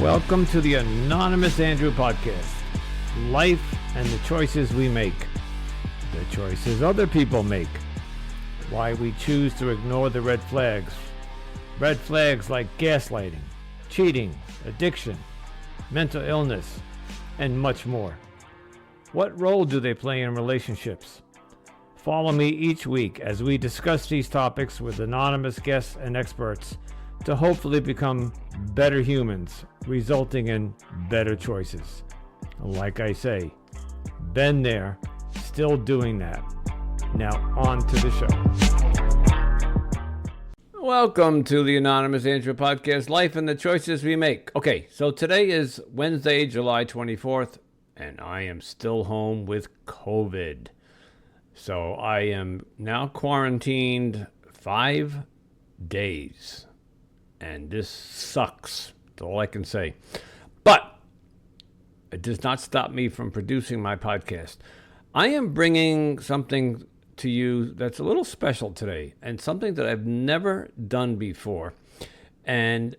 Welcome to the Anonymous Andrew podcast. Life and the choices we make. The choices other people make. Why we choose to ignore the red flags. Red flags like gaslighting, cheating, addiction, mental illness, and much more. What role do they play in relationships? Follow me each week as we discuss these topics with anonymous guests and experts to hopefully become better humans, resulting in better choices. Like I say, been there, still doing that. Now on to the show. Welcome to the Anonymous Andrew podcast, Life and the Choices We Make. Okay, so today is Wednesday, July 24th, and I am still home with COVID. So I am now quarantined 5 days. And this sucks. That's all I can say. But it does not stop me from producing my podcast. I am bringing something to you that's a little special today and something that I've never done before. And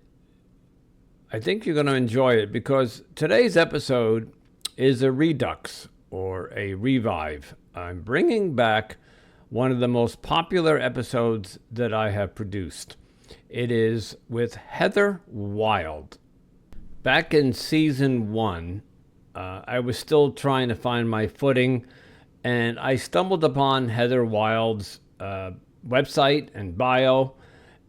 I think you're going to enjoy it because today's episode is a redux or a revive. I'm bringing back one of the most popular episodes that I have produced. It is with Heather Wilde. Back in season 1, I was still trying to find my footing, and I stumbled upon Heather Wilde's website and bio,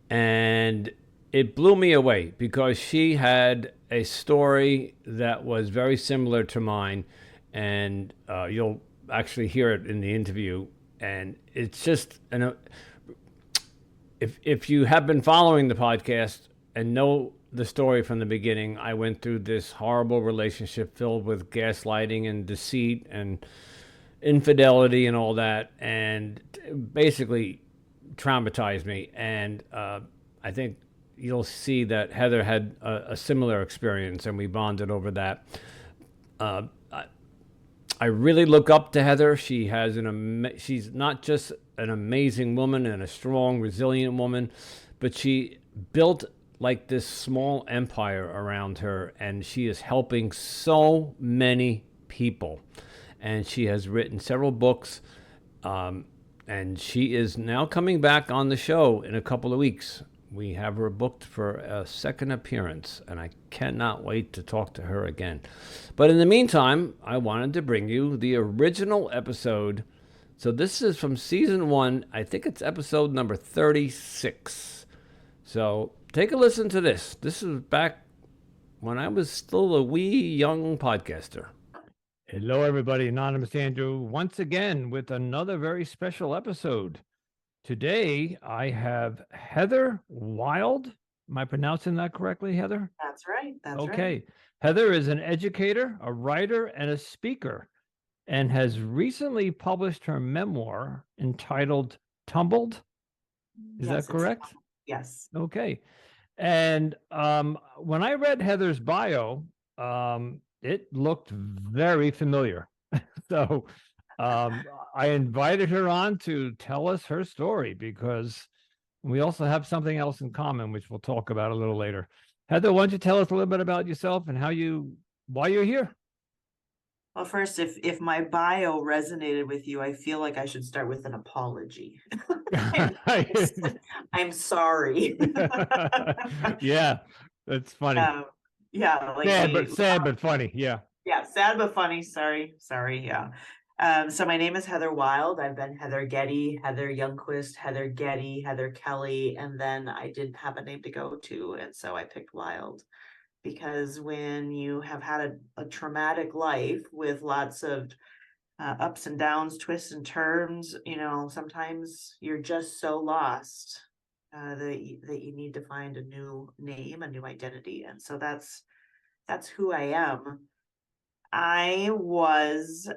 and it blew me away because she had a story that was very similar to mine, and you'll actually hear it in the interview, and it's just If you have been following the podcast and know the story from the beginning, I went through this horrible relationship filled with gaslighting and deceit and infidelity and all that, and basically traumatized me. And I think you'll see that Heather had a similar experience, and we bonded over that. I really look up to Heather. She has she's not just an amazing woman and a strong, resilient woman, but she built like this small empire around her, and she is helping so many people. And she has written several books, and she is now coming back on the show in a couple of weeks. We have her booked for a second appearance, and I cannot wait to talk to her again. But in the meantime, I wanted to bring you the original episode. So this is from season 1. I think it's episode number 36. So take a listen to this. This is back when I was still a wee young podcaster. Hello, everybody. Anonymous Andrew once again with another very special episode. Today, I have Heather Wilde. Am I pronouncing that correctly, Heather? That's right. That's right. Okay. Heather is an educator, a writer, and a speaker, and has recently published her memoir entitled Tumbled. Is that correct? Yes. Okay. And when I read Heather's bio, it looked very familiar. So I invited her on to tell us her story because we also have something else in common, which we'll talk about a little later. Heather, why don't you tell us a little bit about yourself and why you're here? Well, first, if my bio resonated with you, I feel like I should start with an apology. I'm sorry. Yeah, that's funny. Yeah, like sad but funny. Yeah. Yeah, sad but funny. Sorry. Yeah. So my name is Heather Wilde. I've been Heather Getty, Heather Youngquist, Heather Getty, Heather Kelly, and then I didn't have a name to go to, and so I picked Wilde. Because when you have had a traumatic life with lots of ups and downs, twists and turns, sometimes you're just so lost that you need to find a new name, a new identity. And so that's who I am. I was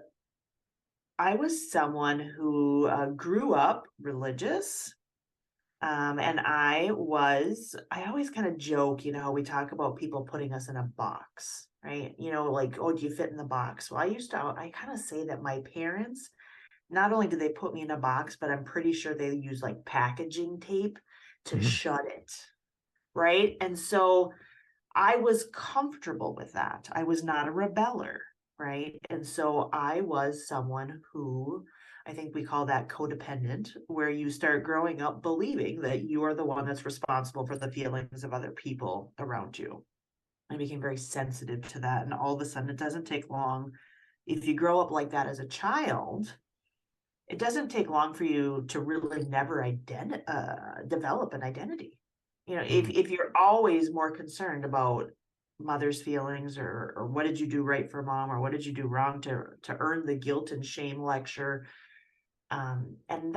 someone who grew up religious. And I always kind of joke, we talk about people putting us in a box, right? Like, oh, do you fit in the box? Well, I kind of say that my parents, not only did they put me in a box, but I'm pretty sure they use like packaging tape to shut it. Right. And so I was comfortable with that. I was not a rebeller, right? And so I was someone who, I think we call that codependent, where you start growing up believing that you are the one that's responsible for the feelings of other people around you. I became very sensitive to that. And all of a sudden, it doesn't take long. If you grow up like that as a child, it doesn't take long for you to really never develop an identity. You know, Mm. if you're always more concerned about mother's feelings, or what did you do right for mom, or what did you do wrong to earn the guilt and shame lecture, and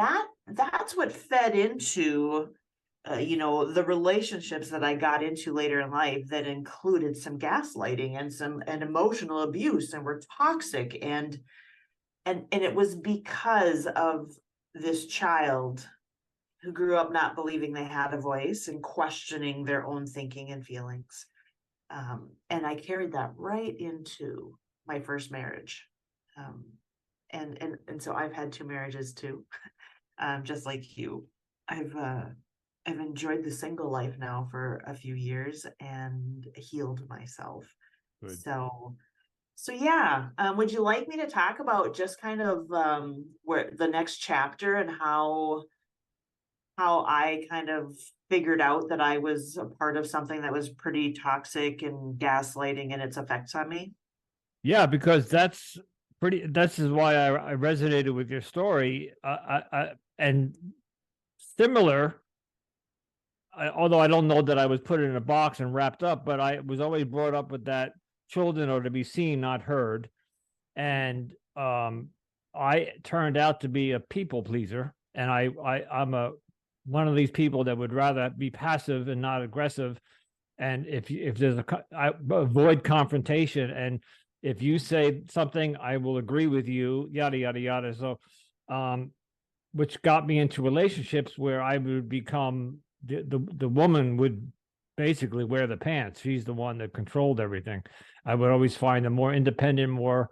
that's what fed into the relationships that I got into later in life that included some gaslighting and emotional abuse and were toxic, and it was because of this child who grew up not believing they had a voice and questioning their own thinking and feelings. And I carried that right into my first marriage. Um, and so I've had two marriages too, just like you. I've enjoyed the single life now for a few years and healed myself. Good. So yeah, would you like me to talk about just kind of where the next chapter and how I kind of figured out that I was a part of something that was pretty toxic and gaslighting and its effects on me? Yeah, because this is why I resonated with your story. And similar, although I don't know that I was put in a box and wrapped up, but I was always brought up with that children are to be seen, not heard. And I turned out to be a people pleaser. And I'm one of these people that would rather be passive and not aggressive. And if there's I avoid confrontation, and if you say something, I will agree with you, yada yada yada. So, which got me into relationships where I would become the woman would basically wear the pants. She's the one that controlled everything. I would always find a more independent, more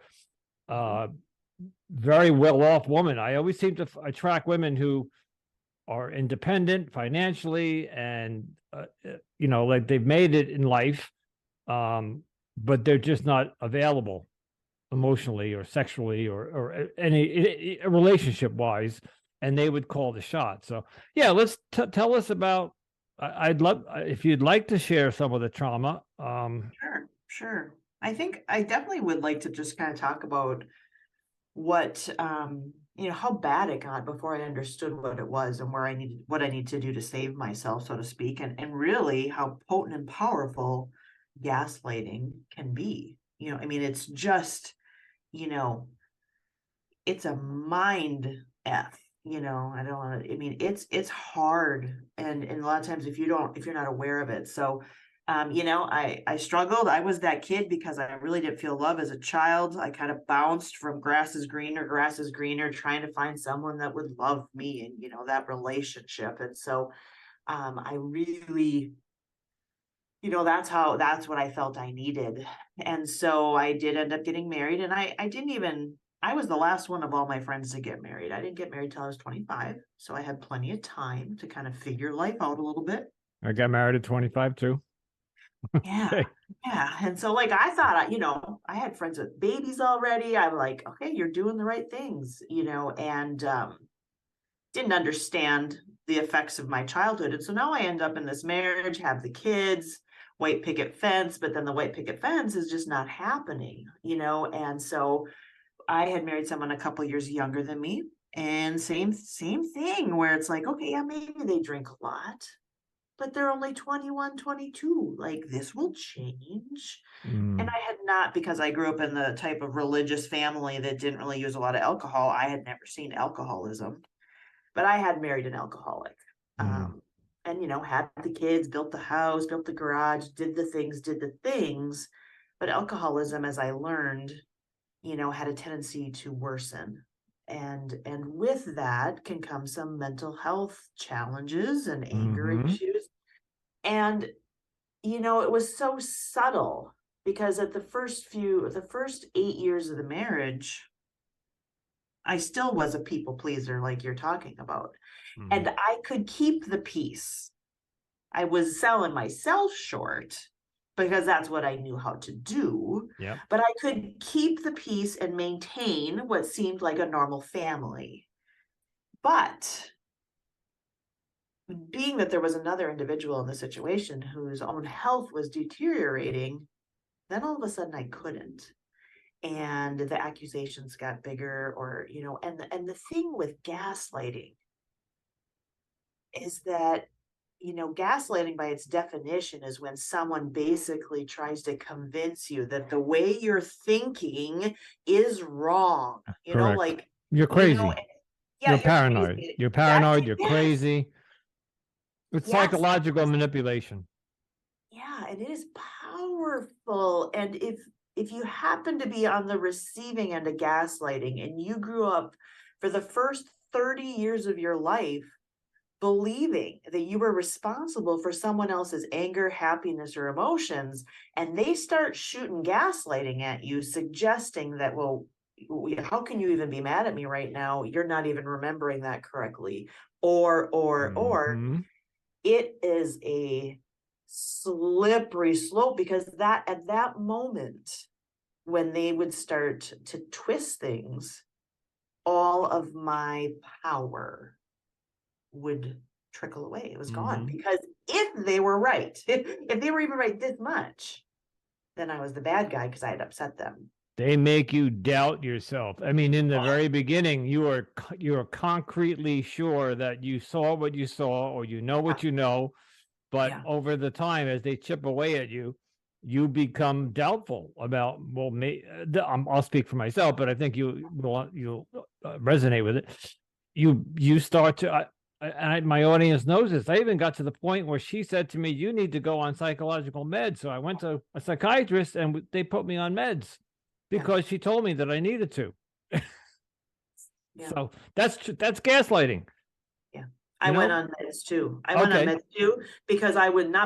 very well off woman. I always seem to attract women who are independent financially and like they've made it in life, but they're just not available emotionally or sexually or any relationship wise, and they would call the shot. So yeah, let's tell us about. I'd love if you'd like to share some of the trauma. Sure. I think I definitely would like to just kind of talk about what how bad it got before I understood what it was and what I need to do to save myself, so to speak, and really how potent and powerful gaslighting can be. I mean, it's just, you know, it's a mind F. I don't want to, I mean, it's hard. And a lot of times if you're not aware of it. So I struggled. I was that kid because I really didn't feel love as a child. I kind of bounced from grass is greener, trying to find someone that would love me and, that relationship. And so I really, that's what I felt I needed. And so I did end up getting married, and I was the last one of all my friends to get married. I didn't get married till I was 25. So I had plenty of time to kind of figure life out a little bit. I got married at 25 too. Yeah. Okay. Yeah. And so like I thought, I had friends with babies already. I'm like, okay, you're doing the right things, and didn't understand the effects of my childhood. And so now I end up in this marriage, have the kids, white picket fence, but then the white picket fence is just not happening, and so I had married someone a couple years younger than me, and same thing where it's like, okay, yeah, maybe they drink a lot, but they're only 21, 22. Like, this will change. And Mm. I had not, because I grew up in the type of religious family that didn't really use a lot of alcohol. I had never seen alcoholism, but I had married an alcoholic. Mm. And had the kids, built the house, built the garage, did the things. But alcoholism, as I learned, had a tendency to worsen. And with that can come some mental health challenges and anger Mm-hmm. issues. And it was so subtle, because at the first 8 years of the marriage, I still was a people pleaser, like you're talking about. Mm. And I could keep the peace. I was selling myself short, because that's what I knew how to do. Yep. But I could keep the peace and maintain what seemed like a normal family. But being that there was another individual in the situation whose own health was deteriorating, then all of a sudden I couldn't. And the accusations got bigger, or, and the thing with gaslighting is that, gaslighting by its definition is when someone basically tries to convince you that the way you're thinking is wrong. Correct. Like, You're crazy. Yeah, you're paranoid. crazy. You're paranoid. You're Yes. crazy. It's Yes. psychological manipulation. Yeah, and it is powerful. And if you happen to be on the receiving end of gaslighting and you grew up for the first 30 years of your life believing that you were responsible for someone else's anger, happiness, or emotions, and they start shooting gaslighting at you, suggesting that, well, how can you even be mad at me right now? You're not even remembering that correctly. Or it is a slippery slope, because that at that moment, when they would start to twist things, all of my power would trickle away. It was gone, because if they were right, if they were even right this much, then I was the bad guy because I had upset them. They make you doubt yourself. I mean, in the very beginning, you are concretely sure that you saw what you saw, or you know what you know, but over the time, as they chip away at you, you become doubtful about, well, I'll speak for myself, but I think you'll resonate with it. You start to, my audience knows this. I even got to the point where she said to me, "You need to go on psychological meds." So I went to a psychiatrist, and they put me on meds because she told me that I needed to. So that's gaslighting. I went on meds too. I went on meds too, because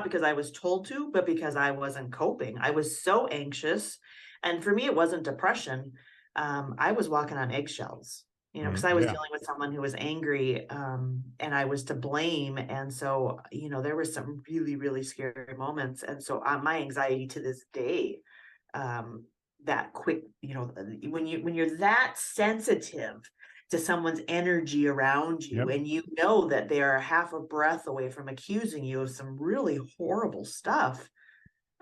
because I was told to, but because I wasn't coping. I was so anxious. And for me, it wasn't depression. I was walking on eggshells, because I was dealing with someone who was angry, and I was to blame. And so, there were some really, really scary moments. And so my anxiety to this day, that quick, when you're that sensitive to someone's energy around you, and you know that they are half a breath away from accusing you of some really horrible stuff,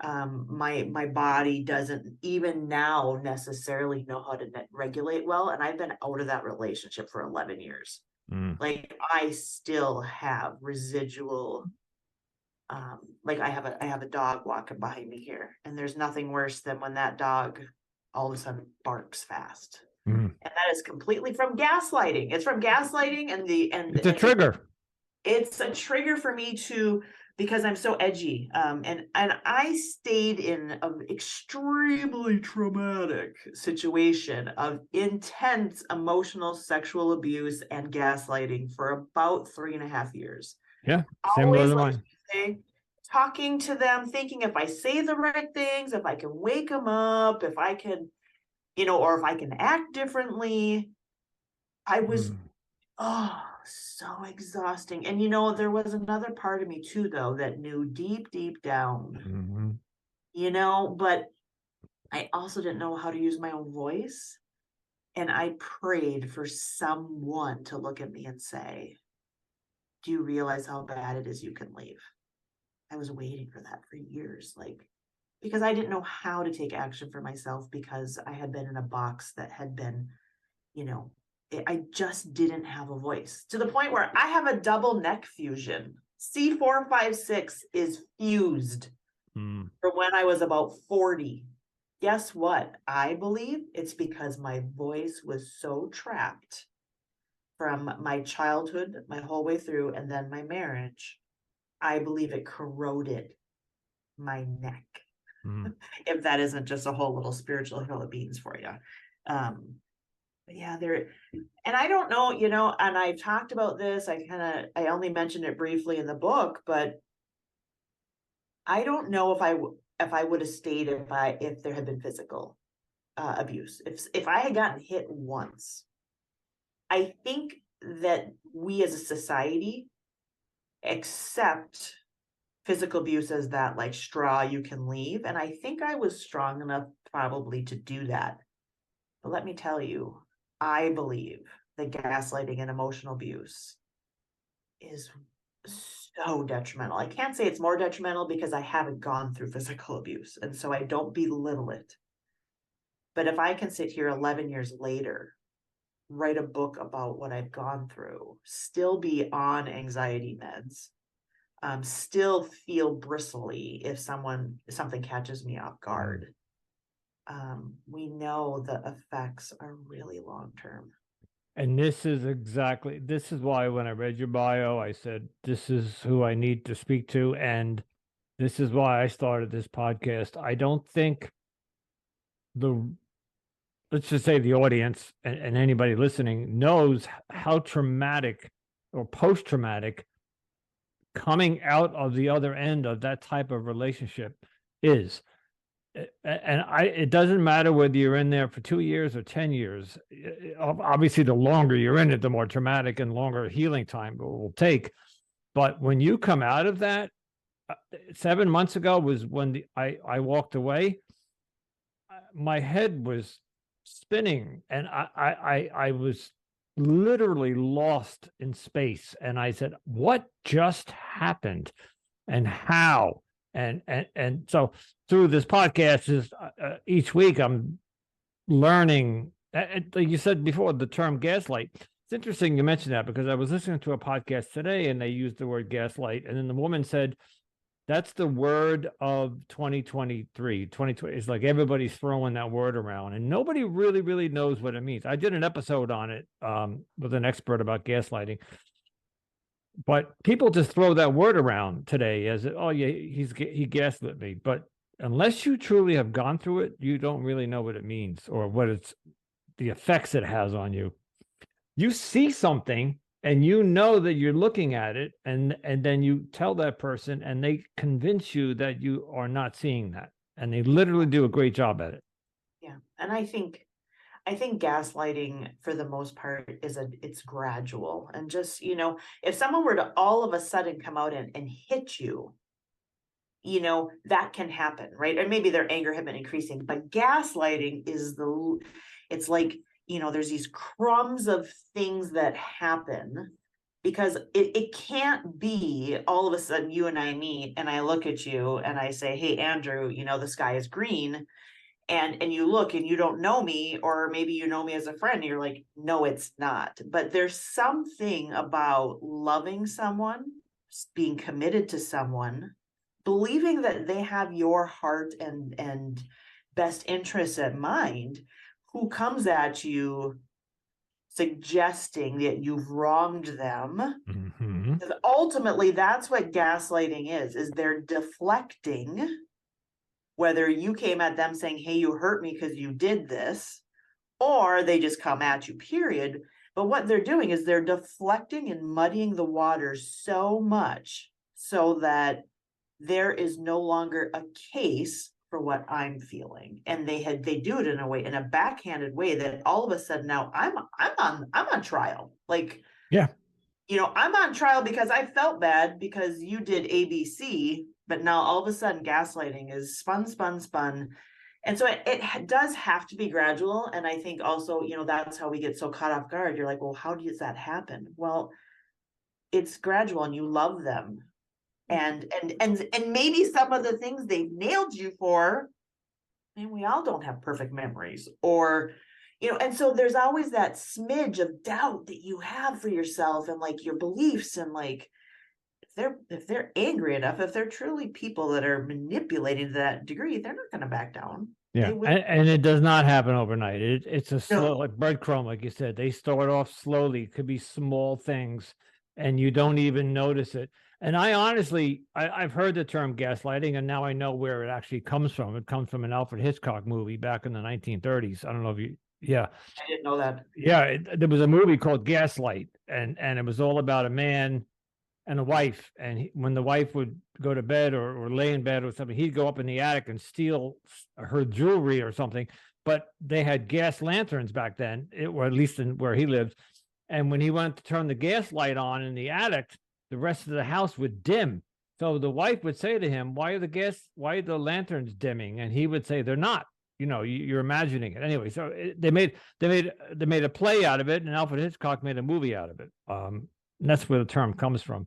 my body doesn't even now necessarily know how to regulate well. And I've been out of that relationship for 11 years. Like, I still have residual, like I have a dog walking behind me here, and there's nothing worse than when that dog all of a sudden barks fast. And that is completely from gaslighting. It's from gaslighting, and it's a trigger. It's a trigger for me because I'm so edgy. And I stayed in an extremely traumatic situation of intense emotional sexual abuse and gaslighting for about 3.5 years. Yeah, similar to mine. Talking to them, thinking if I say the right things, if I can wake them up, if I can, or if I can act differently. I was, so exhausting. And, there was another part of me too, though, that knew deep, deep down, but I also didn't know how to use my own voice. And I prayed for someone to look at me and say, "Do you realize how bad it is you can leave?" I was waiting for that for years, because I didn't know how to take action for myself, because I had been in a box that had been, I just didn't have a voice, to the point where I have a double neck fusion. C456 is fused from when I was about 40. Guess what? I believe it's because my voice was so trapped from my childhood, my whole way through, and then my marriage. I believe it corroded my neck. If that isn't just a whole little spiritual hill of beans for you. But yeah, and I don't know, and I've talked about this, I only mentioned it briefly in the book, but I don't know if I would have stayed if there had been physical abuse. If I had gotten hit once, I think that we as a society accept physical abuse as that like straw you can leave. And I think I was strong enough probably to do that. But let me tell you, I believe that gaslighting and emotional abuse is so detrimental. I can't say it's more detrimental because I haven't gone through physical abuse, and so I don't belittle it. But if I can sit here 11 years later, write a book about what I've gone through, still be on anxiety meds, still feel bristly if something catches me off guard, we know the effects are really long term. And this is why when I read your bio, I said, this is who I need to speak to. And this is why I started this podcast. I don't think let's just say the audience and anybody listening knows how traumatic or post-traumatic coming out of the other end of that type of relationship is. And it doesn't matter whether you're in there for 2 years or 10 years. Obviously, the longer you're in it, the more traumatic and longer healing time it will take. But when you come out of that, 7 months ago was when I walked away. My head was spinning, and I was literally lost in space. And I said, "What just happened, and how?" And so through this podcast is each week I'm learning. Like you said before, the term gaslight. It's interesting you mentioned that because I was listening to a podcast today and they used the word gaslight, and then the woman said that's the word of 2023. 2020 is like everybody's throwing that word around, and nobody really knows what it means. I did an episode on it with an expert about gaslighting. But people just throw that word around today as, oh yeah, he gaslit me. But unless you truly have gone through it, you don't really know what it means or what the effects it has on you. You see something and you know that you're looking at it, and then you tell that person and they convince you that you are not seeing that. And they literally do a great job at it. Yeah. And I think gaslighting for the most part it's gradual, and just, if someone were to all of a sudden come out and hit you, that can happen, right? And maybe their anger had been increasing, but gaslighting it's like, there's these crumbs of things that happen because it can't be all of a sudden you and I meet and I look at you and I say, hey, Andrew, the sky is green. And you look and you don't know me, or maybe you know me as a friend and you're like, no, it's not. But there's something about loving someone, being committed to someone, believing that they have your heart and best interests at mind, who comes at you suggesting that you've wronged them. Mm-hmm. Ultimately, that's what gaslighting is they're deflecting. Whether you came at them saying, hey, you hurt me because you did this, or they just come at you, period. But what they're doing is they're deflecting and muddying the waters so much so that there is no longer a case for what I'm feeling. And they do it in a backhanded way that all of a sudden now I'm on trial. Like, yeah, I'm on trial because I felt bad because you did ABC. But now all of a sudden gaslighting is spun. And so it does have to be gradual. And I think also, that's how we get so caught off guard. You're like, well, how does that happen? Well, it's gradual and you love them. And maybe some of the things they've nailed you for, and we all don't have perfect memories, or, and so there's always that smidge of doubt that you have for yourself and like your beliefs, and like, if they're angry enough, if they're truly people that are manipulating to that degree, they're not going to back down. Yeah, and it does not happen overnight. It's a slow, No. like breadcrumb, like you said. They start off slowly. It could be small things, and you don't even notice it. And I honestly, I've heard the term gaslighting, and now I know where it actually comes from. It comes from an Alfred Hitchcock movie back in the 1930s. I don't know if you, yeah. I didn't know that. Yeah, there was a movie called Gaslight, and it was all about a man and a wife, and when the wife would go to bed or lay in bed or something, he'd go up in the attic and steal her jewelry or something. But they had gas lanterns back then, or at least in where he lived. And when he went to turn the gas light on in the attic, the rest of the house would dim. So the wife would say to him, why are the lanterns dimming? And he would say, they're not. You're imagining it. Anyway, so they made a play out of it, and Alfred Hitchcock made a movie out of it. And that's where the term comes from.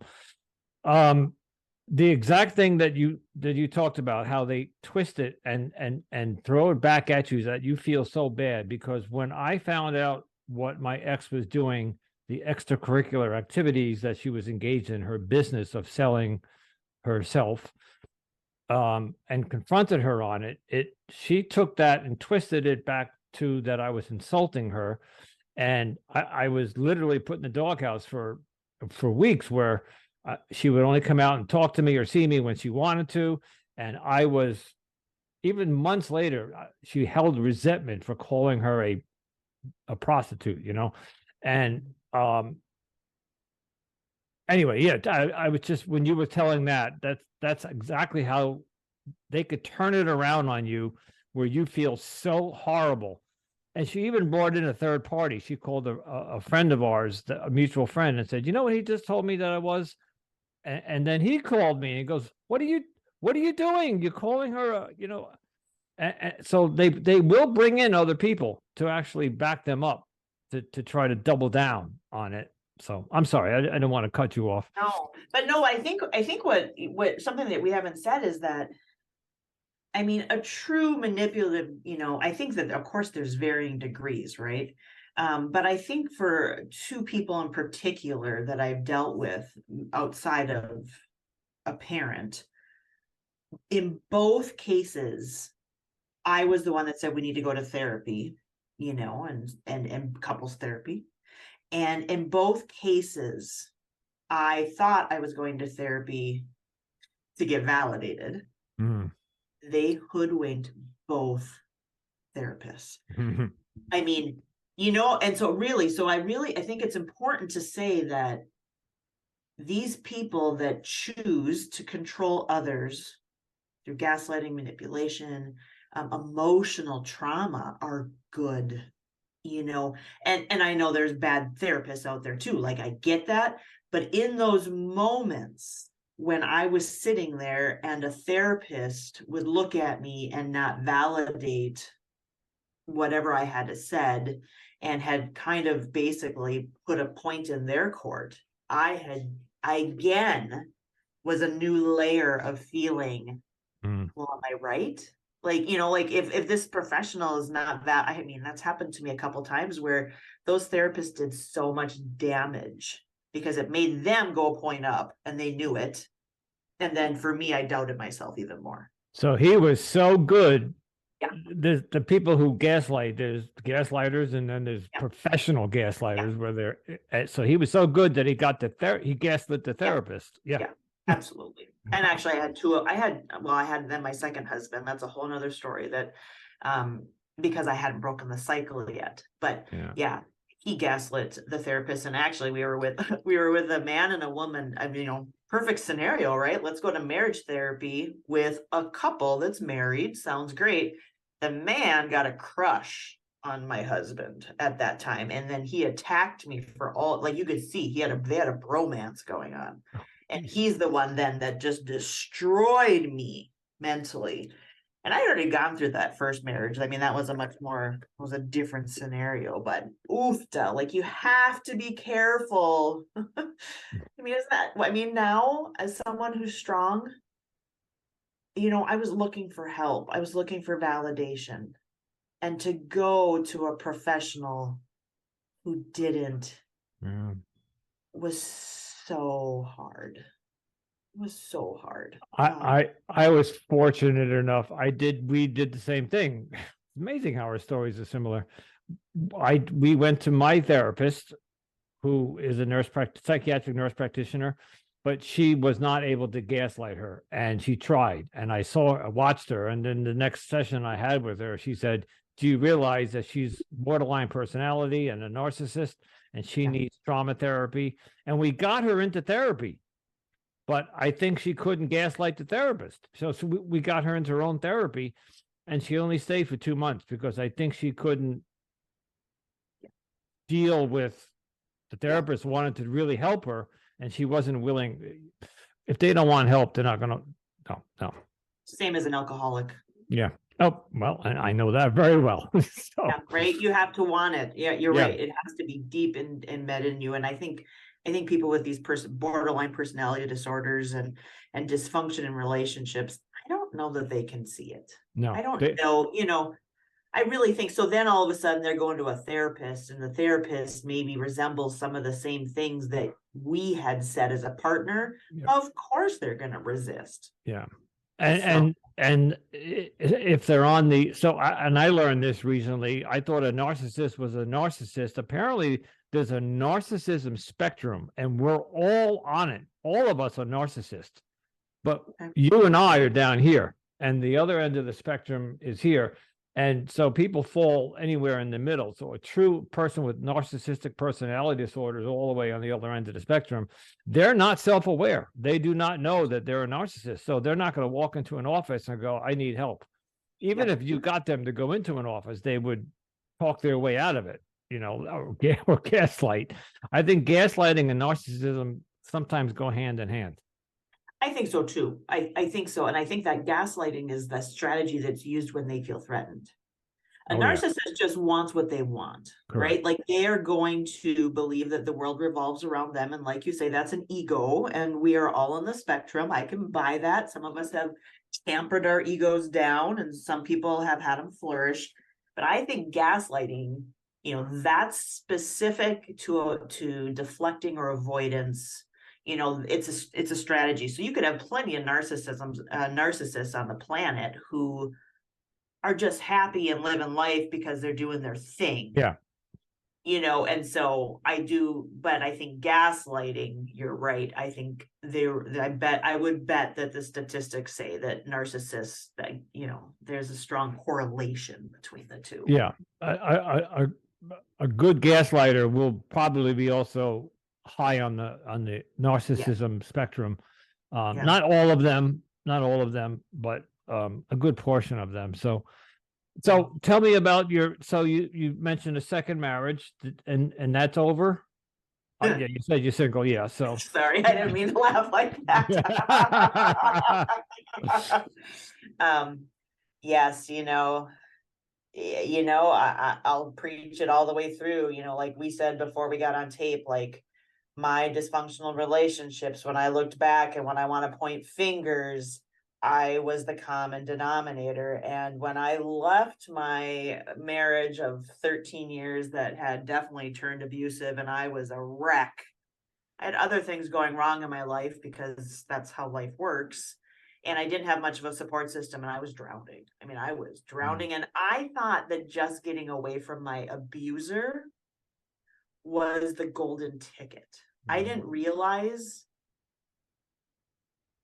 The exact thing that you talked about, how they twist it and throw it back at you, that you feel so bad. Because when I found out what my ex was doing, the extracurricular activities that she was engaged in, her business of selling herself, and confronted her on it, she took that and twisted it back to that I was insulting her, and I was literally put in the doghouse for weeks, where she would only come out and talk to me or see me when she wanted to, and I was, even months later, she held resentment for calling her a prostitute, and anyway, yeah, I was just, when you were telling that's exactly how they could turn it around on you, where you feel so horrible. And she even brought in a third party. She called a friend of ours, a mutual friend, and said, "You know what he just told me that I was?" And then he called me and he goes, "What are you doing? You're calling her, And so they will bring in other people to actually back them up to try to double down on it. So I'm sorry, I didn't want to cut you off. No, but no, I think what something that we haven't said is that, I mean, a true manipulative, I think that of course there's varying degrees, right? But I think for two people in particular that I've dealt with outside of a parent, in both cases, I was the one that said we need to go to therapy, and couples therapy. And in both cases, I thought I was going to therapy to get validated. Mm. They hoodwinked both therapists. I mean, and so I think it's important to say that these people that choose to control others through gaslighting, manipulation, emotional trauma are good, and I know there's bad therapists out there too. Like, I get that. But in those moments when I was sitting there and a therapist would look at me and not validate whatever I had said, and had kind of basically put a point in their court, I again was a new layer of feeling, well, am I right? Like, if this professional is not that, I mean, that's happened to me a couple times where those therapists did so much damage because it made them go a point up and they knew it. And then for me, I doubted myself even more. So he was so good. Yeah. There's the people who gaslight, there's gaslighters, and then there's professional gaslighters where they're, so he was so good that he got he gaslit the therapist. Yeah. Absolutely. And actually I had then my second husband. That's a whole nother story that, because I hadn't broken the cycle yet, but he gaslit the therapist. And actually we were with a man and a woman. I mean, perfect scenario, right? Let's go to marriage therapy with a couple that's married. Sounds great. The man got a crush on my husband at that time. And then he attacked me for all, like, you could see they had a bromance going on. And he's the one then that just destroyed me mentally. And I had already gone through that first marriage. I mean, that was a different scenario, but oofta, like, you have to be careful. I mean, now as someone who's strong, I was looking for help. I was looking for validation, and to go to a professional who didn't was so hard. It was so hard. I was fortunate enough. We did the same thing. It's amazing how our stories are similar. We went to my therapist, who is a psychiatric nurse practitioner, but she was not able to gaslight her, and she tried. And I watched her, and then the next session I had with her, she said, "Do you realize that she's borderline personality and a narcissist, and she needs trauma therapy?" And we got her into therapy, but I think she couldn't gaslight the therapist. So we got her into her own therapy, and she only stayed for 2 months because I think she couldn't deal with the therapist wanted to really help her, and she wasn't willing. if they don't want help, they're not gonna. No. Same as an alcoholic. Yeah. Oh well, and I know that very well. So, Yeah, right. You have to want it. Yeah, you're Yeah. right. It has to be deep and embedded in you. And I think people with these borderline personality disorders and dysfunction in relationships, I don't know that they can see it. no, I don't know, I really think so. Then all of a sudden they're going to a therapist, and the therapist maybe resembles some of the same things that we had said as a partner. Yeah. Of course they're going to resist. Yeah. And if they're on the and I learned this recently. I thought a narcissist was a narcissist. Apparently, there's a narcissism spectrum, and we're all on it. All of us are narcissists, but you and I are down here, and the other end of the spectrum is here. And so people fall anywhere in the middle. So a true person with narcissistic personality disorders all the way on the other end of the spectrum, they're not self-aware. They do not know that they're a narcissist. So they're not going to walk into an office and go, I need help. Even if you got them to go into an office, they would talk their way out of it, or gaslight. I think gaslighting and narcissism sometimes go hand in hand. I think so too. I think so. And I think that gaslighting is the strategy that's used when they feel threatened. A narcissist just wants what they want, right? Like they are going to believe that the world revolves around them. And like you say, that's an ego, and we are all on the spectrum. I can buy that. Some of us have tampered our egos down, and some people have had them flourish. But I think gaslighting, that's specific to deflecting or avoidance. It's a strategy. So you could have plenty of narcissists on the planet who are just happy and living life because they're doing their thing. Yeah. And so but I think gaslighting, you're right. I think I would bet that the statistics say that narcissists, that, there's a strong correlation between the two. Yeah. A good gaslighter will probably be also high on the narcissism spectrum. Not all of them, but a good portion of them. So tell me about you mentioned a second marriage, and that's over. Yeah, you said you're single. Yeah. So sorry, I didn't mean to laugh like that. Yes, I'll preach it all the way through. Like we said before we got on tape, like my dysfunctional relationships, when I looked back and when I want to point fingers, I was the common denominator. And when I left my marriage of 13 years that had definitely turned abusive and I was a wreck, I had other things going wrong in my life because that's how life works. And I didn't have much of a support system, and I was drowning. I mean, I was drowning. And I thought that just getting away from my abuser was the golden ticket. I didn't realize,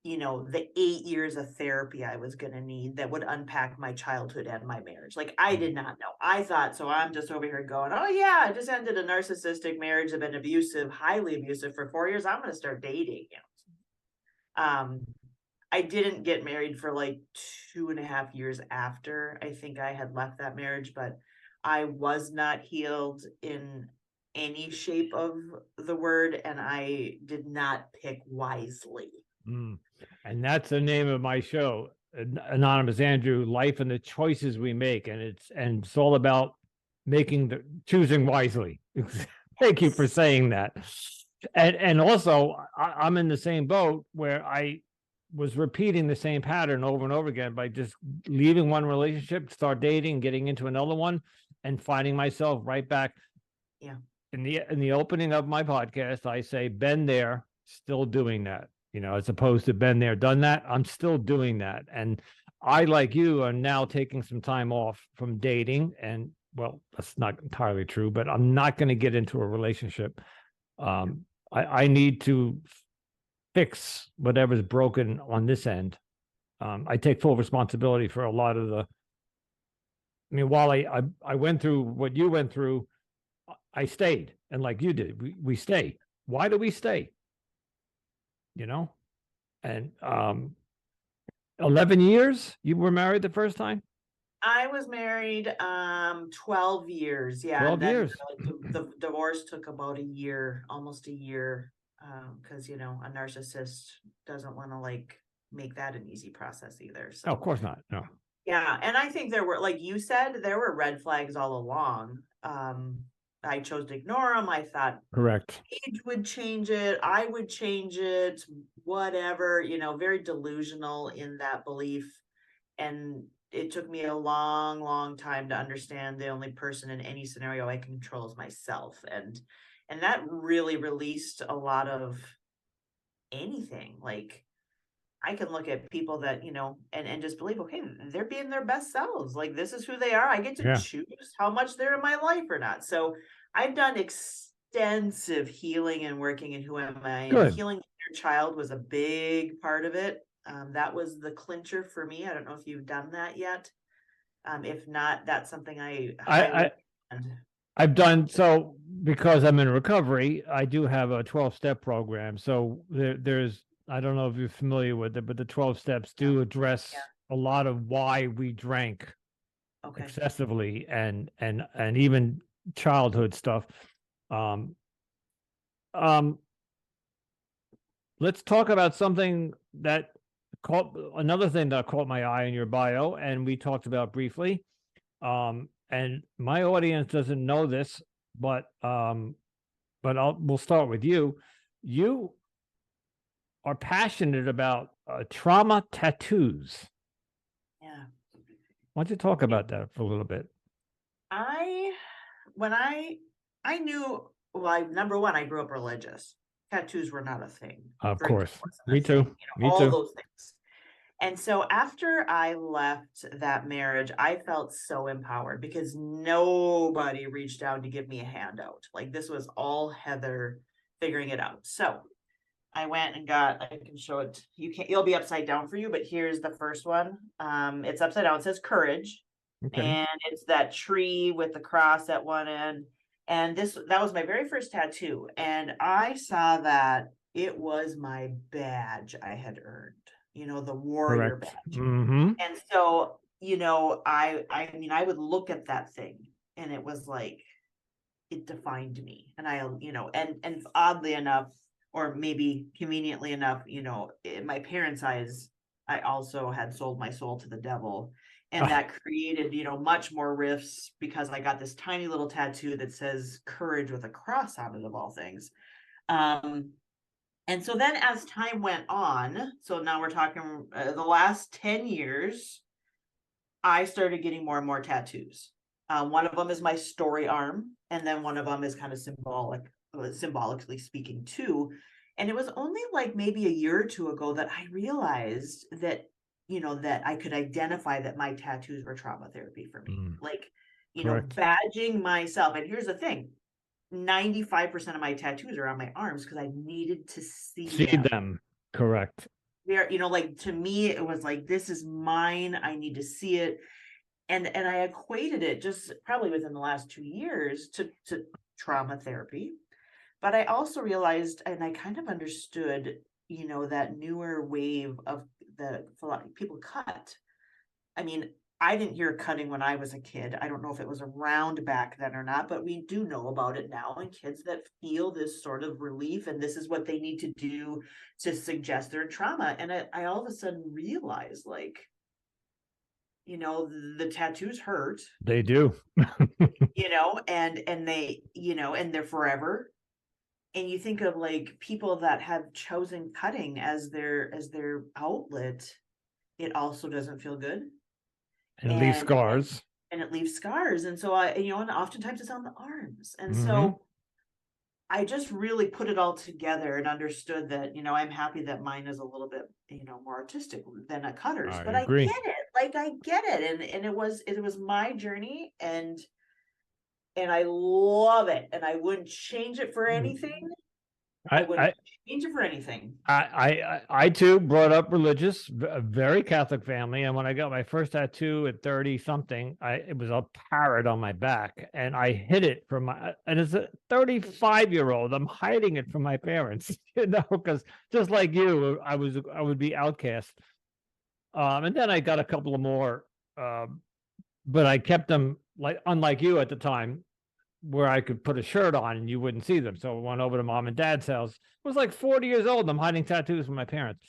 the 8 years of therapy I was going to need that would unpack my childhood and my marriage. Like, I did not know. I thought, so I'm just over here going, oh yeah, I just ended a narcissistic marriage. I've been abusive, highly abusive for 4 years. I'm going to start dating. I didn't get married for like 2.5 years after I think I had left that marriage, but I was not healed in any shape of the word, and I did not pick wisely. And that's the name of my show, Anonymous Andrew, Life and the Choices We Make. And it's all about choosing wisely. Thank you for saying that. And also I'm in the same boat where I was repeating the same pattern over and over again by just leaving one relationship, start dating, getting into another one, and finding myself right back. Yeah. In the opening of my podcast, I say, been there, still doing that, as opposed to been there, done that. I'm still doing that. And I, like you, are now taking some time off from dating. And well, that's not entirely true, but I'm not going to get into a relationship. I need to fix whatever's broken on this end. I take full responsibility for a lot of while I went through what you went through, I stayed. And like you did, we stay. Why do we stay? And 11 years you were married the first time? I was married 12 years. Yeah. 12 years. The divorce took about a year, almost a year. because you know, a narcissist doesn't want to like make that an easy process either. Oh, of So course not. No. yeah, and I think there were, like you said, there were red flags all along. I chose to ignore them. I thought Correct. age would change it, I would change it, whatever, you know, very delusional in that belief. And it took me a long, long time to understand the only person in any scenario I can control is myself. And that really released a lot of anything. Like I can look at people that, you know, and just believe, okay, they're being their best selves. Like this is who they are. I get to Yeah. choose how much they're in my life or not. So I've done extensive healing and working in who am I, and Good. healing your child was a big part of it. That was the clincher for me. I don't know if you've done that yet. If not, that's something I highly recommend. I've done so because I'm in recovery. I do have a 12-step program. So there's, I don't know if you're familiar with it, but the 12 steps do address a lot of why we drank Okay. excessively and even childhood stuff. Let's talk about something that another thing that caught my eye in your bio, and we talked about briefly. And my audience doesn't know this, but we'll start with you. You are passionate about trauma tattoos. Yeah. Why don't you talk about that for a little bit? When I knew, well, number one, I grew up religious. Tattoos were not a thing. Of Drinking course. wasn't a Me thing, too. you know, Me all too. those things. And so after I left that marriage, I felt so empowered because nobody reached out to give me a handout. Like this was all Heather figuring it out. So I went and got, I can show it. You'll be upside down for you, but here's the first one. It's upside down. It says courage. Okay. And it's that tree with the cross at one end. And that was my very first tattoo. And I saw that it was my badge I had earned, you know, the warrior Correct. badge. Mm-hmm. And so, you know, I mean, I would look at that thing and it was like, it defined me. And I, you know, and oddly enough, or maybe conveniently enough, you know, in my parents' eyes, I also had sold my soul to the devil. And that created, you know, much more rifts because I got this tiny little tattoo that says courage with a cross on it, of all things. And so then as time went on, so now we're talking the last 10 years, I started getting more and more tattoos. One of them is my story arm, and then one of them is kind of symbolically speaking too. And it was only like maybe a year or two ago that I realized that, you know, that I could identify that my tattoos were trauma therapy for me. Like, you Correct. know, badging myself. And here's the thing, 95% of my tattoos are on my arms because I needed to see them. Correct. There, you know, like to me, it was like, this is mine. I need to see it. And I equated it just probably within the last 2 years to trauma therapy. But I also realized, and I kind of understood, you know, that newer wave of the people cut. I mean, I didn't hear cutting when I was a kid. I don't know if it was around back then or not, but we do know about it now. And kids that feel this sort of relief, and this is what they need to do to suggest their trauma. And I all of a sudden realized, like, you know, the tattoos hurt. They do. You know, and they, you know, and they're forever. And you think of like people that have chosen cutting as their outlet, it also doesn't feel good. And it leaves scars. And it leaves scars. And so you know, and oftentimes it's on the arms. And Mm-hmm. so I just really put it all together and understood that, you know, I'm happy that mine is a little bit, you know, more artistic than a cutter's, but agree. I get it. Like I get it. And it was my journey, and I love it. And I wouldn't change it for anything. I wouldn't change it for anything. I too brought up religious, a very Catholic family, and when I got my first tattoo at 30 something, it was a parrot on my back, and I hid it from and as a 35-year-old, I'm hiding it from my parents, you know, because just like you, I would be outcast. And then I got a couple of more, but I kept them, like unlike you at the time. where I could put a shirt on and you wouldn't see them. So I went over to mom and dad's house. I was like 40 years old. I'm hiding tattoos from my parents.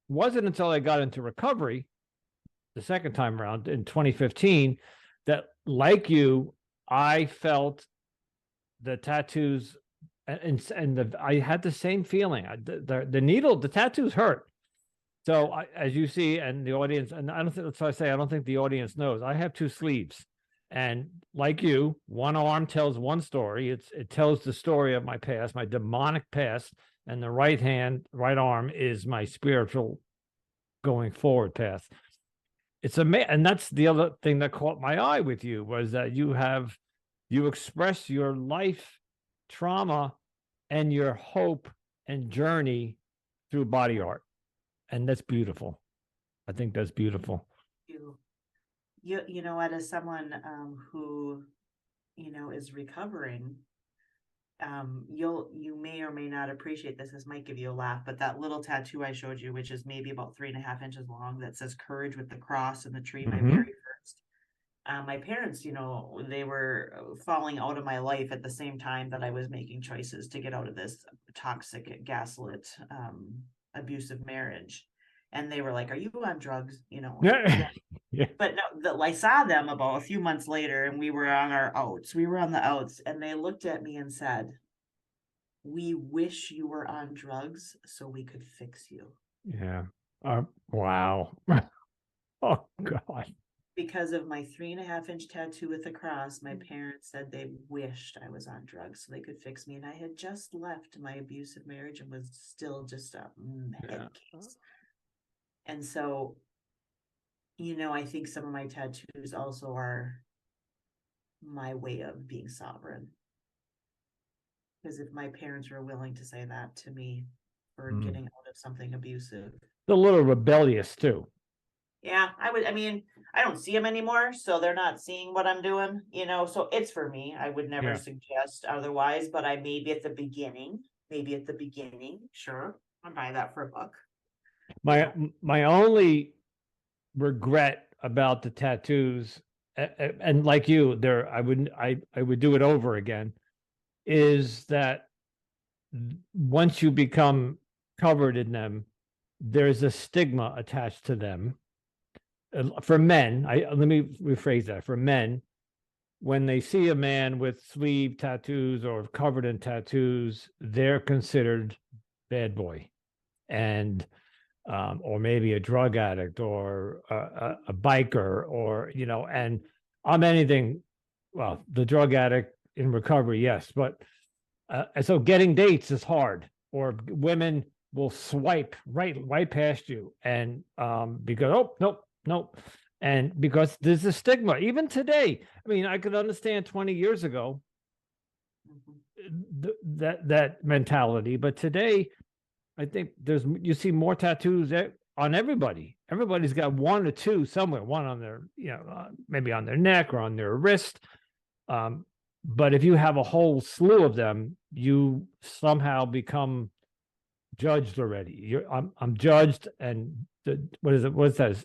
It wasn't until I got into recovery the second time around in 2015 that, like you, I felt the tattoos I had the same feeling. The needle, the tattoos hurt. So as you see, and the audience, and I don't think that's what I say. I don't think the audience knows. I have 2 sleeves. And like you, one arm tells one story. It tells the story of my past, my demonic past, and the right arm is my spiritual going forward path. It's amazing, and that's the other thing that caught my eye with you was that you express your life trauma and your hope and journey through body art, and that's beautiful. I think that's beautiful. You know what, as someone who is recovering, you may or may not appreciate this. This might give you a laugh, but that little tattoo I showed you, which is maybe about 3.5 inches long, that says courage with the cross and the tree, my very first. My parents, they were falling out of my life at the same time that I was making choices to get out of this toxic, gaslit, abusive marriage. And they were like, "Are you on drugs?" Yeah. But no, I saw them about a few months later, and we were on our outs. We were on the outs, and they looked at me and said, "We wish you were on drugs so we could fix you." Yeah. Wow. Oh God. Because of my 3.5-inch tattoo with a cross, my parents said they wished I was on drugs so they could fix me. And I had just left my abusive marriage and was still just a head case. And so, I think some of my tattoos also are my way of being sovereign. Because if my parents were willing to say that to me for getting out of something abusive. A little rebellious too. Yeah, I don't see them anymore, so they're not seeing what I'm doing, so it's for me. I would never suggest otherwise, but maybe at the beginning, sure, I'll buy that for $1. My only regret about the tattoos, and like you, I would do it over again, is that once you become covered in them, there's a stigma attached to them. For men, let me rephrase that. For men, when they see a man with sleeve tattoos or covered in tattoos, they're considered bad boy, and or maybe a drug addict or a biker, or and I'm anything. Well, the drug addict in recovery, yes, but and so getting dates is hard, or women will swipe right past you, and because nope, and because there's a stigma even today. I mean, I could understand 20 years ago that mentality, but today I think you see more tattoos on everybody. Everybody's got 1 or 2 somewhere, one on their maybe on their neck or on their wrist. But if you have a whole slew of them, you somehow become judged already. I'm judged, and what is it? What's that?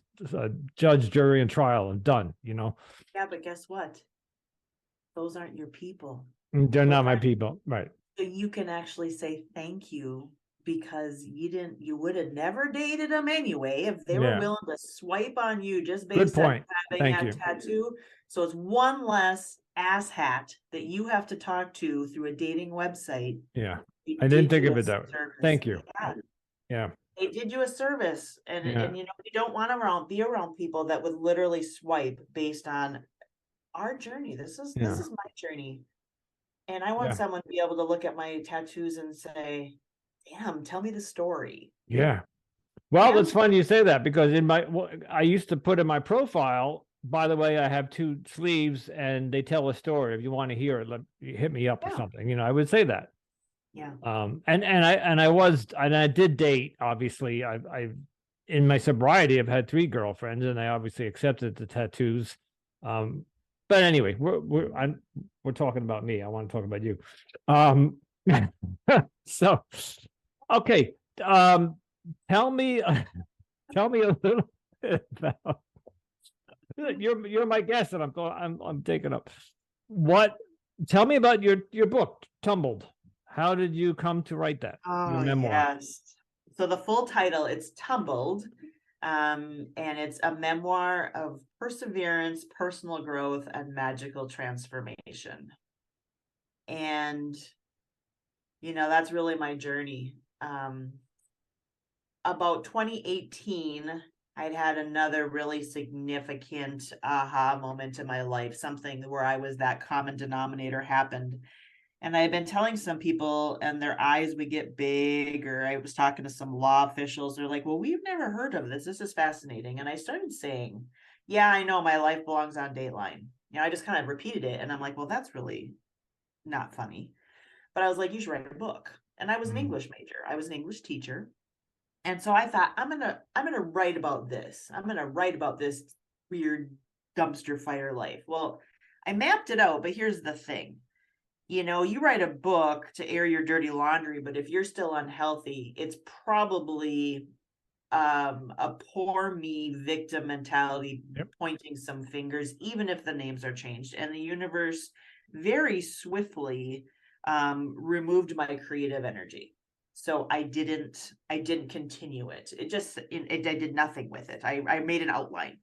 Judge, jury, and trial, and done. Yeah, but guess what? Those aren't your people. They're not my people, right? So you can actually say thank you, because you would have never dated them anyway if they were willing to swipe on you just based on having that tattoo. So it's one less asshat that you have to talk to through a dating website. Yeah. I didn't think of it that way. Thank you. Yeah. They did you a service, and you don't want to be around people that would literally swipe based on our journey. This is my journey, and I want someone to be able to look at my tattoos and say, "Damn, tell me the story." Yeah. Well, it's funny you say that, because I used to put in my profile, by the way, I have 2 sleeves and they tell a story. If you want to hear it, hit me up or something. I would say that. Yeah. And I did date, obviously. I've in my sobriety, I've had 3 girlfriends, and I obviously accepted the tattoos. But anyway, we're talking about me. I want to talk about you. So, okay. Tell me a little bit about. You're my guest, and I'm taking up. What tell me about your book, Tumbled. How did you come to write that? Your Oh, memoir. yes. So the full title, it's Tumbled, and it's a memoir of perseverance, personal growth, and magical transformation. And, that's really my journey. About 2018, I'd had another really significant aha moment in my life, something where I was that common denominator happened. And I had been telling some people, and their eyes would get big, or I was talking to some law officials. They're like, well, we've never heard of this. This is fascinating. And I started saying, yeah, I know my life belongs on Dateline. I just kind of repeated it. And I'm like, well, that's really not funny. But I was like, you should write a book. And I was an English major. I was an English teacher. And so I thought, I'm gonna write about this. I'm gonna write about this weird dumpster fire life. Well, I mapped it out, but here's the thing. You write a book to air your dirty laundry, but if you're still unhealthy, it's probably a poor me victim mentality, Yep. pointing some fingers, even if the names are changed. And the universe very swiftly removed my creative energy. So I didn't continue it. I did nothing with it. I made an outline.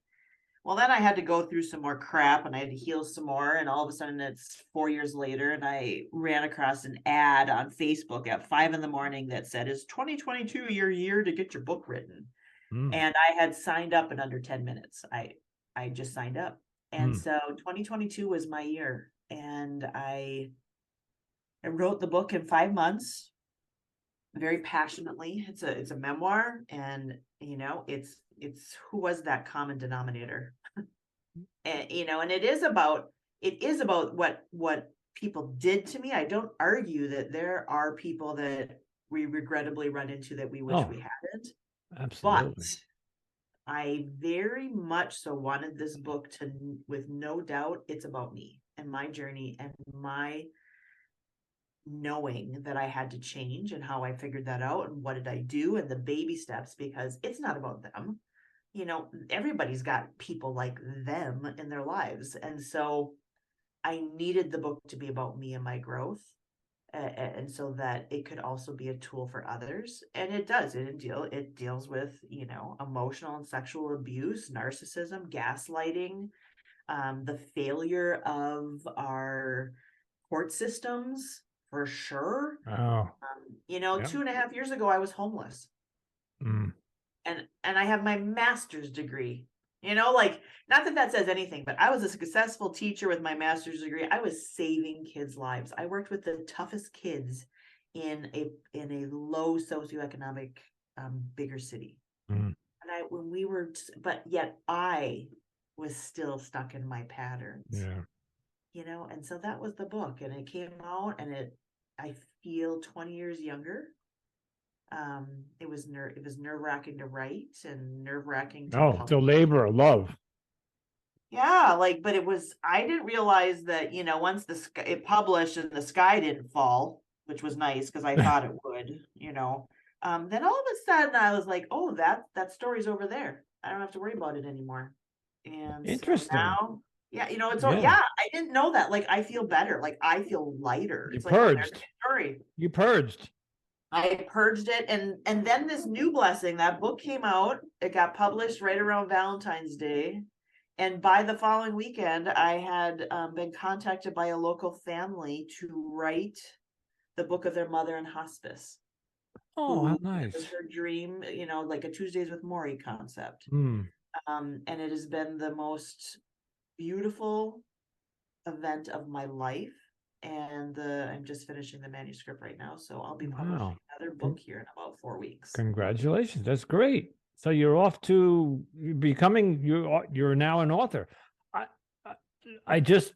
Well, then I had to go through some more crap and I had to heal some more. And all of a sudden it's 4 years later and I ran across an ad on Facebook at 5 a.m. that said, is 2022 your year to get your book written? And I had signed up in under 10 minutes. I just signed up. And so 2022 was my year. And I wrote the book in 5 months, very passionately. It's a memoir, and it's who was that common denominator. And it is about what people did to me. I don't argue that there are people that we regrettably run into that we wish we hadn't. Absolutely. But I very much so wanted this book to, with no doubt, it's about me and my journey and my knowing that I had to change and how I figured that out and what did I do and the baby steps, because it's not about them. Everybody's got people like them in their lives. And so I needed the book to be about me and my growth. And so that it could also be a tool for others. And it does. It deals with, emotional and sexual abuse, narcissism, gaslighting, the failure of our court systems, for sure. Oh. 2.5 years ago, I was homeless. And I have my master's degree. Not that says anything, but I was a successful teacher with my master's degree. I was saving kids' lives. I worked with the toughest kids in a low socioeconomic bigger city. And but yet I was still stuck in my patterns. Yeah. And so that was the book, and it came out, and I feel 20 years younger. It was nerve-wracking to write and nerve-wracking to The labor of love. Yeah, but I didn't realize that, once it published and the sky didn't fall, which was nice because I thought it would, then all of a sudden I was like, oh, that story's over there. I don't have to worry about it anymore. And Interesting. So now, I didn't know that. I feel better. I feel lighter. You purged. Story. You purged. I purged it, and then this new blessing, that book came out. It got published right around Valentine's Day. And by the following weekend, I had been contacted by a local family to write the book of their mother in hospice. Oh, how nice. It was her dream, like a Tuesdays with Maury concept. And it has been the most beautiful event of my life. And I'm just finishing the manuscript right now. So I'll be publishing another book here in about 4 weeks. Congratulations. That's great. So you're off to becoming, you're now an author. I just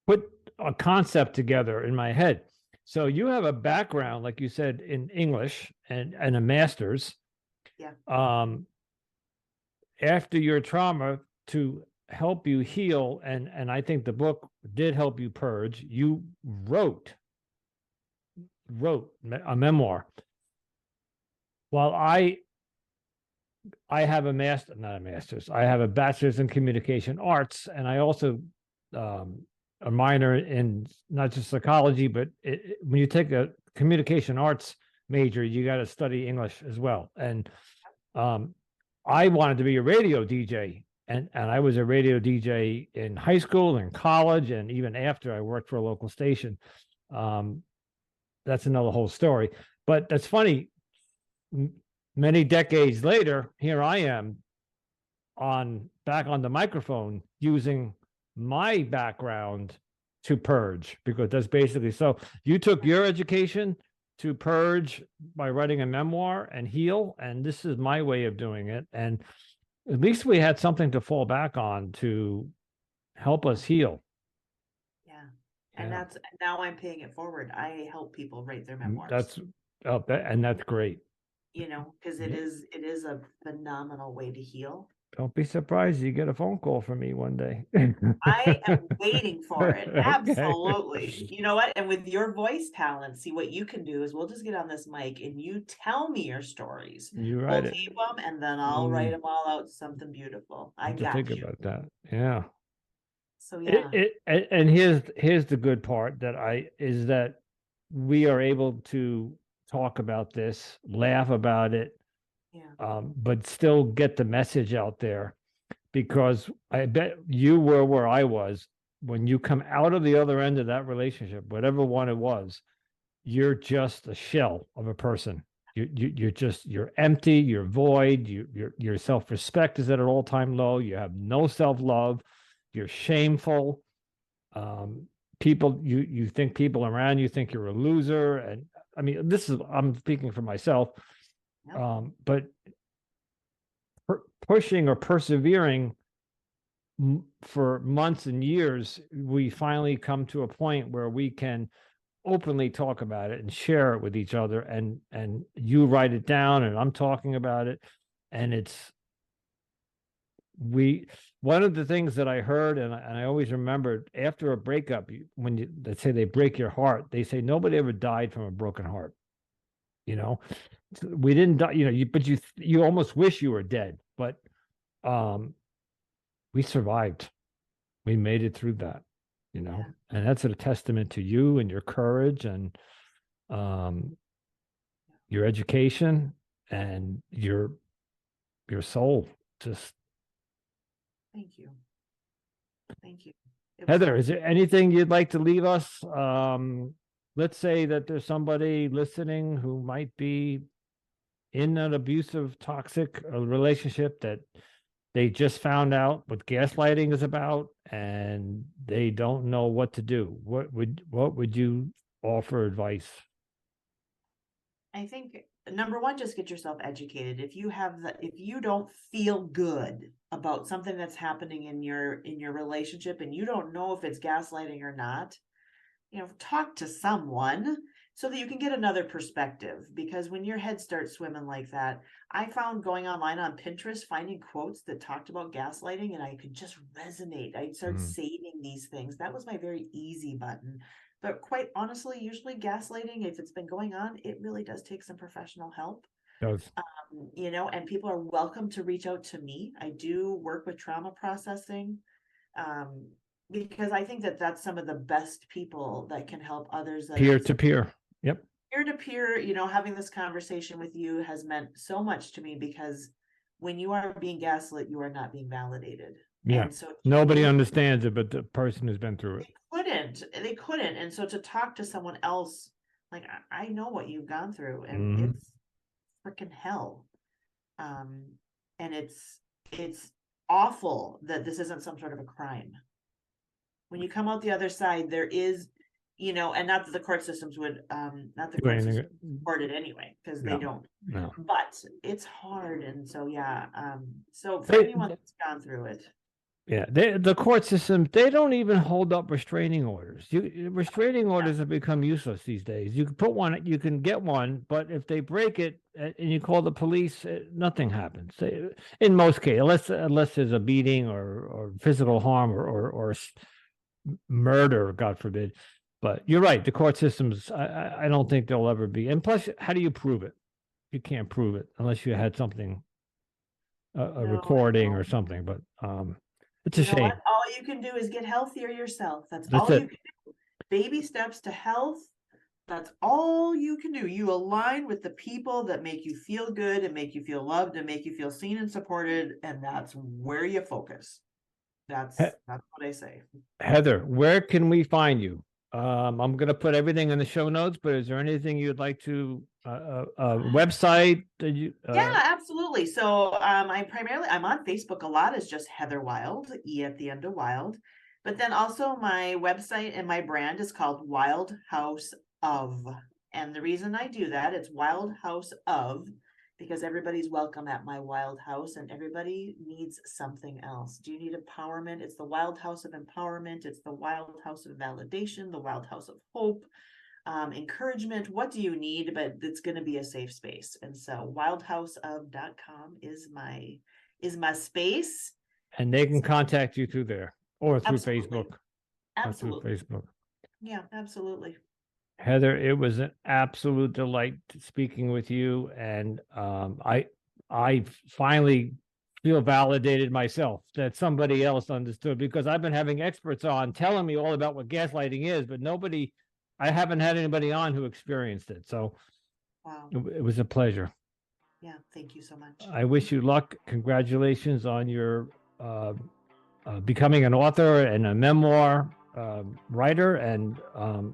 put a concept together in my head. So you have a background, like you said, in English and a master's. Yeah. After your trauma, to help you heal, and I think the book did help you purge, you wrote a memoir. While I have a master's, not a master's, I have a bachelor's in communication arts, and I also a minor in not just psychology, but when you take a communication arts major, you got to study English as well. And I wanted to be a radio DJ, and I was a radio DJ in high school and college, and even after I worked for a local station. That's another whole story. But that's funny. Many decades later, here I am back on the microphone using my background to purge, because that's basically, so you took your education to purge by writing a memoir and heal, and this is my way of doing it. And at least we had something to fall back on to help us heal. Yeah. And that's, now I'm paying it forward. I help people write their memoirs. And that's great. You know, because it is a phenomenal way to heal. Don't be surprised you get a phone call from me one day. I am waiting for it. Okay. Absolutely. You know what? And with your voice talent, see, what you can do is we'll just get on this mic and you tell me your stories. You write We'll tape them, and then I'll write them all out something beautiful. I got think you. about that. Yeah. So yeah. And here's the good part is that we are able to talk about this, laugh about it, but still get the message out there, because I bet you were where I was when you come out of the other end of that relationship, whatever one it was. You're just a shell of a person. You're empty, you're void, your self-respect is at an all-time low, you have no self-love, you're shameful. People, you think people around you think you're a loser. And I mean, I'm speaking for myself. But pushing or persevering for months and years, we finally come to a point where we can openly talk about it and share it with each other, and you write it down and I'm talking about it. And one of the things that I heard, and I always remembered, after a breakup, when let's say they break your heart, they say nobody ever died from a broken heart. You know, we didn't die, you know, but you almost wish you were dead, but we survived. We made it through that, you know, and that's a testament to you and your courage and your education and your soul. Just thank you. Heather, is there anything you'd like to leave us? Let's say that there's somebody listening who might be in an abusive, toxic relationship, that they just found out what gaslighting is about and they don't know what to do. What would you offer advice? I think number one, just get yourself educated. If you don't feel good about something that's happening in your relationship and you don't know if it's gaslighting or not, you know, talk to someone so that you can get another perspective. Because when your head starts swimming like that, I found going online on Pinterest, finding quotes that talked about gaslighting, and I could just resonate. I'd start saving these things. That was my very easy button. But quite honestly, usually gaslighting, if it's been going on, it really does take some professional help. You know, and people are welcome to reach out to me. I do work with trauma processing. Because I think that that's some of the best people that can help others. Peer to peer. Yep. Peer to peer, you know, having this conversation with you has meant so much to me, because when you are being gaslit, you are not being validated. Yeah. And so nobody understands it, but the person who's been through it. They couldn't. And so to talk to someone else, like, I know what you've gone through, and it's freaking hell. And it's awful that this isn't some sort of a crime. When you come out the other side, there is, you know, and not that the court systems would, support it anyway, because they don't. No. But it's hard, and so so for anyone that's gone through it. Yeah, the court system, they don't even hold up restraining orders. Restraining orders have become useless these days. You can put one, you can get one, but if they break it and you call the police, nothing happens. In most cases, unless there's a beating or physical harm or murder, God forbid. But you're right, the court systems, I don't think they'll ever be. And plus, how do you prove it? You can't prove it unless you had something, a recording or something. But It's a You know what? shame. All you can do is get healthier yourself. That's That's all you it. can do. Baby steps to health. That's all you can do. You align with the people that make you feel good and make you feel loved and make you feel seen and supported, and that's where you focus. That's what I say. Heather, where can we find you? I'm going to put everything in the show notes, but is there anything you'd like to, website that you, Yeah, absolutely. So I'm on Facebook a lot as just Heather Wilde, E at the end of Wild. But then also my website and my brand is called Wilde House of. And the reason I do that, it's Wilde House of, because everybody's welcome at my Wild House and everybody needs something else. Do you need empowerment? It's the Wild House of empowerment. It's the Wild House of validation, the Wild House of hope, encouragement. What do you need? But it's going to be a safe space. And so wildhouseof.com is my space. and they can contact you through there or through Absolutely. Facebook. Or through Absolutely. Facebook. Yeah, absolutely. Heather, it was an absolute delight speaking with you, and I finally feel validated myself that somebody else understood, because I've been having experts on telling me all about what gaslighting is, but I haven't had anybody on who experienced it. So Wow. it was a pleasure. Yeah, thank you so much. I wish you luck. Congratulations on your becoming an author and a memoir writer, and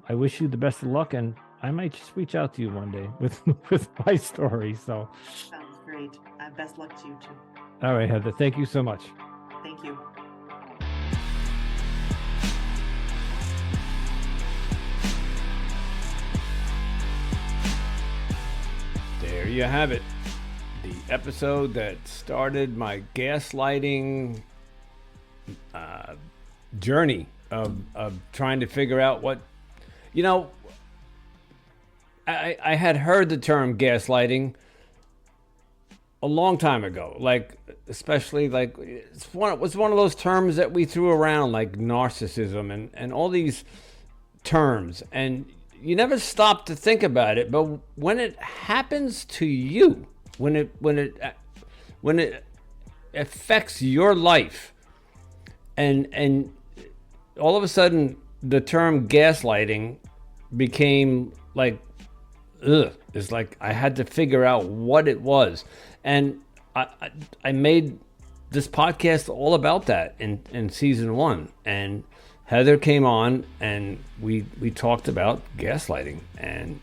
I wish you the best of luck. And I might just reach out to you one day with my story. So, Sounds great. Best luck to you too. all right, Heather. Thank you so much. Thank you. There you have it. The episode that started my gaslighting journey of trying to figure out what, I had heard the term gaslighting a long time ago, like, especially like it was one of those terms that we threw around, like narcissism and all these terms, and you never stop to think about it. But when it happens to you, when it affects your life, and all of a sudden the term gaslighting became like, ugh. It's like I had to figure out what it was, and I made this podcast all about that in season 1, and Heather came on and we talked about gaslighting, and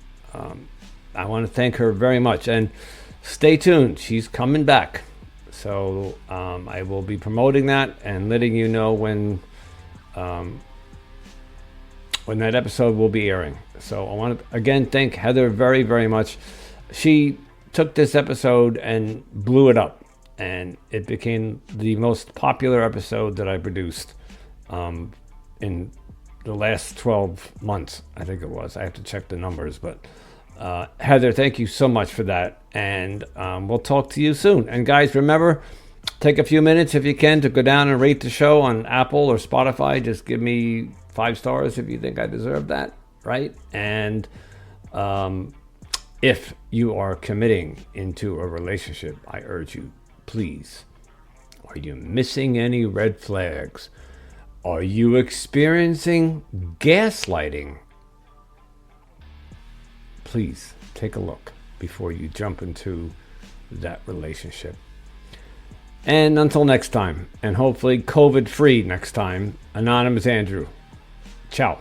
I want to thank her very much. And stay tuned, she's coming back. So I will be promoting that and letting you know when that episode will be airing. So I want to again thank Heather very, very much. She took this episode and blew it up, and it became the most popular episode that I produced in the last 12 months, I think it was. I have to check the numbers, but Heather, thank you so much for that, and we'll talk to you soon. And guys, remember, take a few minutes if you can to go down and rate the show on Apple or Spotify. Just give me 5 stars if you think I deserve that, right? And if you are committing into a relationship, I urge you, please, are you missing any red flags? Are you experiencing gaslighting? Please take a look before you jump into that relationship. And until next time, and hopefully COVID-free next time, Anonymous Andrew. Ciao.